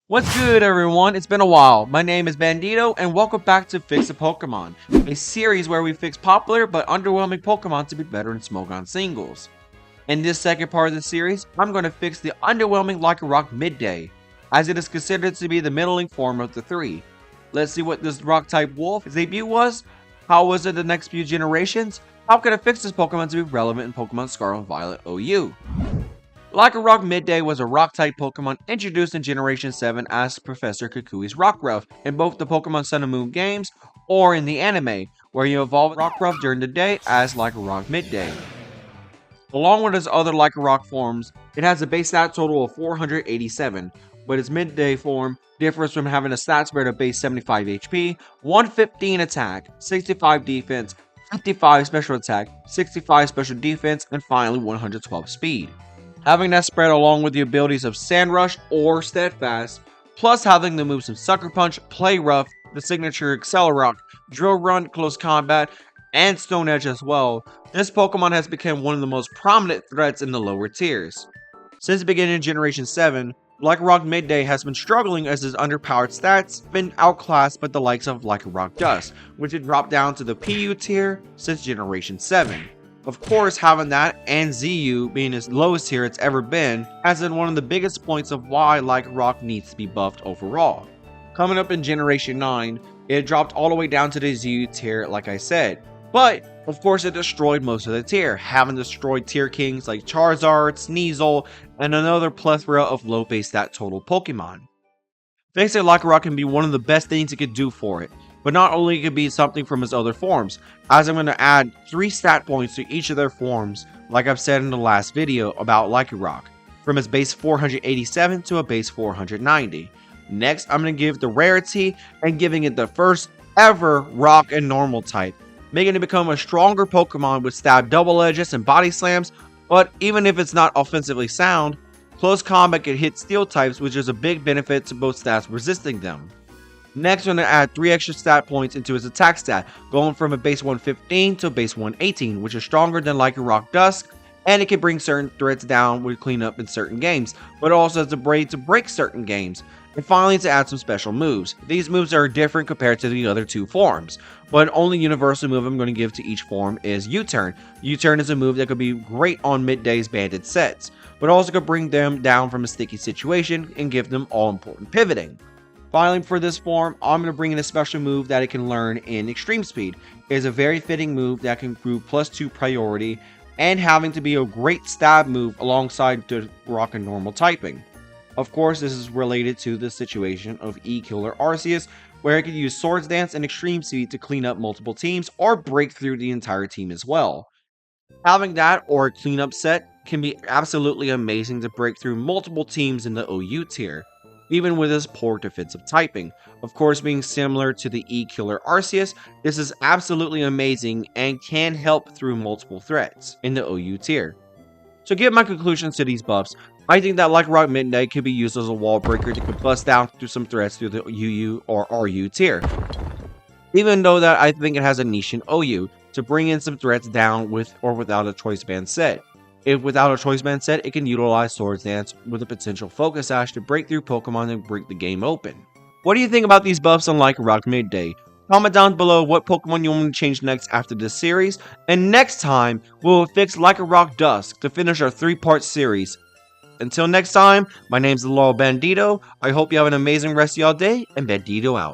What's good, everyone? It's been a while. My name is Bandito, and welcome back to Fix a Pokemon, a series where we fix popular but underwhelming Pokemon to be better in Smogon singles. In this second part of the series, I'm going to fix the underwhelming Lycanroc-Midday, as it is considered to be the middling form of the three. Let's see what this Rock-type Wolf's debut was. How was it the next few generations? How can I fix this Pokemon to be relevant in Pokemon Scarlet and Violet OU? Lycanroc-Midday was a Rock-type Pokemon introduced in Generation 7 as Professor Kukui's Rockruff in both the Pokemon Sun and Moon games or in the anime, where you evolve Rockruff during the day as Lycanroc-Midday. Along with its other Lycanroc forms, it has a base stat total of 487, but its Midday form differs from having a stat spread of base 75 HP, 115 attack, 65 defense, 55 special attack, 65 special defense, and finally 112 speed. Having that spread along with the abilities of Sand Rush or Steadfast, plus having the moves of Sucker Punch, Play Rough, the signature Accelerock, Drill Run, Close Combat, and Stone Edge as well, this Pokemon has become one of the most prominent threats in the lower tiers. Since the beginning of Generation 7, Lycanroc-Midday has been struggling as his underpowered stats been outclassed by the likes of Lycanroc-Dusk, which had dropped down to the PU tier since Generation 7. Of course, having that and ZU being its lowest tier it's ever been has been one of the biggest points of why Lycanroc needs to be buffed overall. Coming up in Generation 9, it dropped all the way down to the ZU tier like I said, but of course it destroyed most of the tier, having destroyed tier kings like Charizard, Sneasel, and another plethora of low base stat total Pokemon. Fixing Lycanroc can be one of the best things it could do for it, but not only could be something from its other forms, as I'm going to add 3 stat points to each of their forms, like I've said in the last video about Lycanroc, from its base 487 to a base 490. Next, I'm going to give the rarity and giving it the first ever Rock and Normal type, making it become a stronger Pokemon with stab double edges and body slams, but even if it's not offensively sound, close combat can hit steel types, which is a big benefit to both stats resisting them. Next, I'm going to add 3 extra stat points into his attack stat, going from a base 115 to a base 118, which is stronger than Lycanroc-Dusk, and it can bring certain threats down with cleanup in certain games, but also has the ability to break certain games. And finally, to add some special moves. These moves are different compared to the other 2 forms, but only universal move I'm going to give to each form is U-Turn. U-Turn is a move that could be great on Midday's banded sets, but also could bring them down from a sticky situation and give them all important pivoting. Finally, for this form, I'm going to bring in a special move that it can learn in Extreme Speed. It is a very fitting move that can prove +2 priority and having to be a great stab move alongside the Rock and Normal typing. Of course, this is related to the situation of E-Killer Arceus, where it can use Swords Dance and Extreme Speed to clean up multiple teams or break through the entire team as well. Having that or a cleanup set can be absolutely amazing to break through multiple teams in the OU tier, even with his poor defensive typing. Of course, being similar to the E-Killer Arceus, this is absolutely amazing and can help through multiple threats in the OU tier. To give my conclusions to these buffs, I think that Lycanroc-Midnight could be used as a wall breaker that could bust down through some threats through the UU or RU tier. Even though that I think it has a niche in OU to bring in some threats down with or without a choice band set. If without a choice band set, it can utilize Swords Dance with a potential Focus Sash to break through Pokemon and break the game open. What do you think about these buffs on Lycanroc-Midday? Comment down below what Pokemon you want me to change next after this series, and next time we'll fix Lycanroc-Dusk to finish our 3-part series. Until next time, my name's the Loyal Bandito. I hope you have an amazing rest of y'all day, and Bandito out.